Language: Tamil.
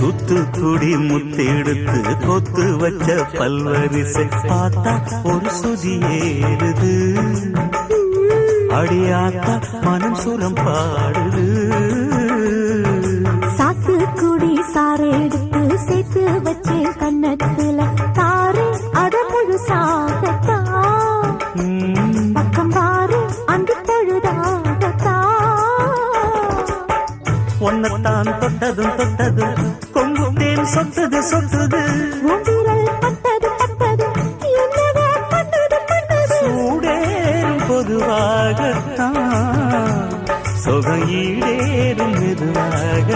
தூத்துக்குடி முத்தெடுத்து கொத்து வச்ச பல்வரிசை பார்த்தா ஒரு சுதி ஏறுது அடியாத்தா மனம் சுரம் பாடுது சாத்துக்குடி சாறு எடுத்து சேர்த்து வச்சு கண்ணத்துல தாரு அத முழுசாகத்தா பக்கம் பாரு அந்த பொழுதாகத்தா ஒன்னத்தான் தொட்டதும் தொட்டதும் கொங்கு தேன் சொத்துது சொத்துது உந்திரல் பட்டது பட்டது என்னவோ பண்ணது பண்ணது சூடேறும் பொதுவாகத்தான் சொகையீடேறும் மெதுவாக